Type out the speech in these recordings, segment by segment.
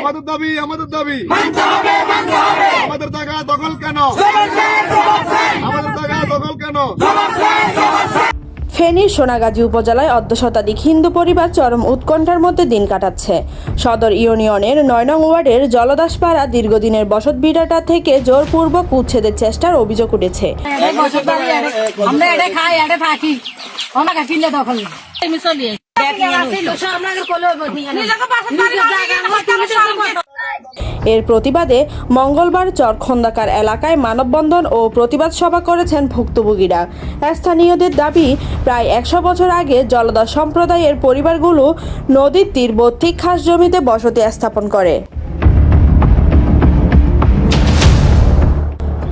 আমাদের দাবি আমাদের জায়গা দখল কেন? আমাদের জায়গা দখল কেন? ফেনীর সোনাগাজী উপজেলায় অর্ধ শতাধিক হিন্দু পরিবার চরম উৎকণ্ঠার মধ্যে দিন কাটাচ্ছে। সদর ইউনিয়নের ৯ নং ওয়ার্ডের জলদাসপাড়া দীর্ঘদিনের বসতভিটাটা থেকে জোরপূর্বক উচ্ছেদের চেষ্টার অভিযোগ উঠেছে। এর প্রতিবাদে মঙ্গলবার চরখন্দাকার এলাকায় মানববন্ধন ও প্রতিবাদ সভা করেছেন ভুক্তভোগীরা। স্থানীয়দের দাবি, প্রায় ১০০ বছর আগে জলদাস সম্প্রদায়ের পরিবারগুলো নদীর তীরবর্তী খাস জমিতে বসতি স্থাপন করে।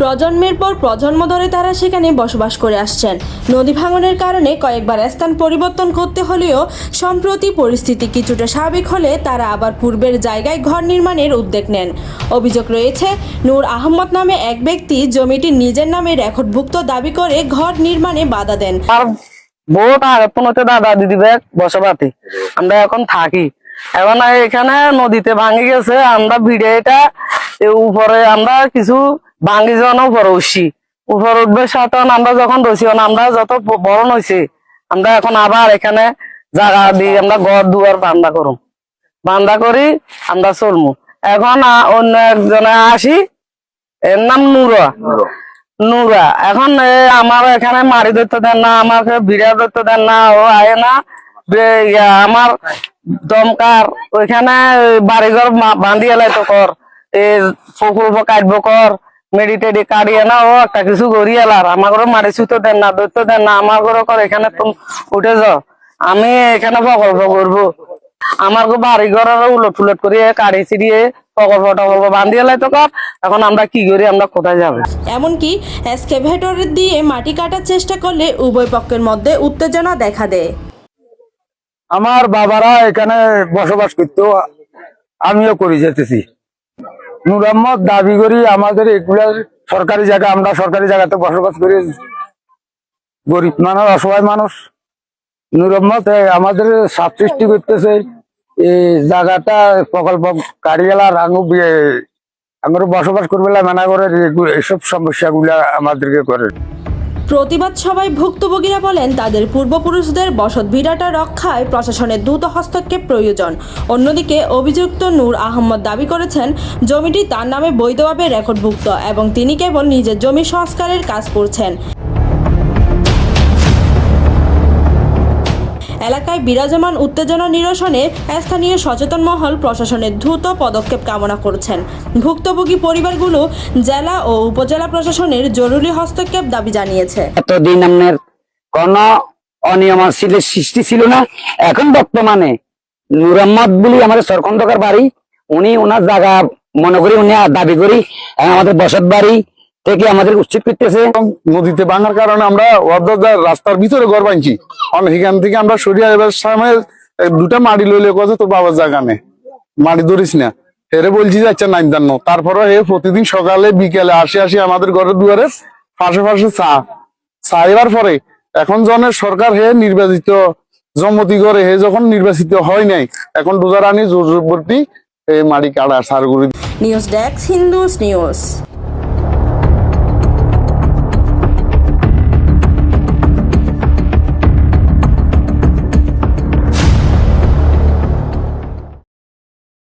প্রজন্মের পর প্রজন্ম ধরে তারা সেখানে বসবাস করে আসছেন। নদী ভাঙনের কারণে কয়েকবার স্থান পরিবর্তন করতে হলেও সম্প্রতি পরিস্থিতি কিছুটা স্বাভাবিক হলে তারা আবার পূর্বের জায়গায় ঘর নির্মাণের উদ্যোগ নেন। অভিযোগ রয়েছে, নূর আহমদ নামে এক ব্যক্তি জমিটি নিজের নামে রেকর্ডভুক্ত দাবি করে ঘর নির্মাণে বাধা দেন। দাদা দিদি বসবাতি আমরা এখন থাকি, এখন এখানে নদীতে ভাঙে গেছে। আমরা ভিডিওটা উপরে আমরা কিছু ভাঙ্গি যখন উপরে উঠছি, উপরে উঠবে সাথে আমরা যখন রয়েছি আমরা যত বড় হয়েছি, আমরা এখন আবার এখানে জায়গা দিই আমরা ঘর দুয়ার বান্ধা করি আমরা চলমু। এখন অন্য একজনে আসি, এর নাম নুরা। এখন আমার এখানে মারি ধরতে দেন না, আমাকে ভিড়া ধরতে দেন না, ও আয় না। আমার দমকার ওইখানে বাড়িঘর বান্ধি এলাই তো কর, প্রকল্প কাটবো কর, মেডিটেডি কাটিয়ে না, ও একটা কিছু করি এলার আমার ঘরে মারি ছুতো দেন না, ধরতে দেন না। আমার ঘরে কর এখানে উঠে যাও, আমি এখানে প্রকল্প করবো। আমার বাড়ি ঘর উলট ফুলট করিয়ে কাড়ি ছিড়িয়ে প্রকল্প বান্ধি এলাই তো কর। এখন আমরা কি করি, আমরা কোথায় যাবো? এমনকি এক্সকেভেটর দিয়ে মাটি কাটার চেষ্টা করলে উভয় পক্ষের মধ্যে উত্তেজনা দেখা দেয়। আমার বাবারা এখানে বসবাস করতো, আমিও করে যেতেছি। নূর আহমদ দাবি করি আমাদের এগুলা সরকারি জায়গা, আমরা সরকারি জায়গাতে বসবাস করি, গরিব মানুষ, অসহায় মানুষ। নূর আহমদ আমাদের সাপ সৃষ্টি করতেছে, এই জায়গাটা প্রকল্প কারিয়ালার আঙুর বসবাস করবে মানা করে, এসব সমস্যাগুলা আমাদেরকে করে। প্রতিবাদ সভায় ভুক্তভোগীরা বলেন, তাদের পূর্বপুরুষদের বসতভিটাটা রক্ষায় প্রশাসনের দ্রুত হস্তক্ষেপ প্রয়োজন। অন্যদিকে অভিযুক্ত নূর আহমদ দাবি করেছেন, জমিটি তার নামে বৈধভাবে রেকর্ডভুক্ত এবং তিনি কেবল নিজের জমি সংস্কারের কাজ করছেন। এলাকায় বিরাজমান উত্তেজনা নিরসনে স্থানীয় সচেতন মহল প্রশাসনের দ্রুত পদক্ষেপ কামনা করছেন। ভুক্তভোগী পরিবারগুলো জেলা ও উপজেলা প্রশাসনের জরুরি হস্তক্ষেপ দাবি জানিয়েছে। এতদিন আমাদের কোন অনিয়ম সৃষ্টি ছিল না, এখন বর্তমানে নূর আহমদ বলি আমাদের সরকন্দকার বাড়ি, উনি ওনার জায়গা মনে করি উনি দাবি করি আমাদের বসত বাড়ি থেকে আমাদের উচ্ছেদ করতেছে। নদীতে ভাঙার কারণে আমরা রাস্তার ভিতরে ঘর বাঁধছি, এখান থেকে আমরা সরিয়ে এবার সামনে দুটা মাটি লইলে কথা তোর বাবার জায়গা নেই, মাটি ধরিস না, হেরে বলছি যে আচ্ছা নাইন জানো। তারপরে হে প্রতিদিন সকালে বিকেলে আসি আমাদের ঘরের দুয়ারে পাশে চা এবার পরে এখন জনের সরকার হে নির্বাচিত জমতি করে, হে যখন নির্বাচিত হয় নাই, এখন ডোজার আনি জোরবর্তী এই মাটি কাটা সার করে। News desk, Hindus news.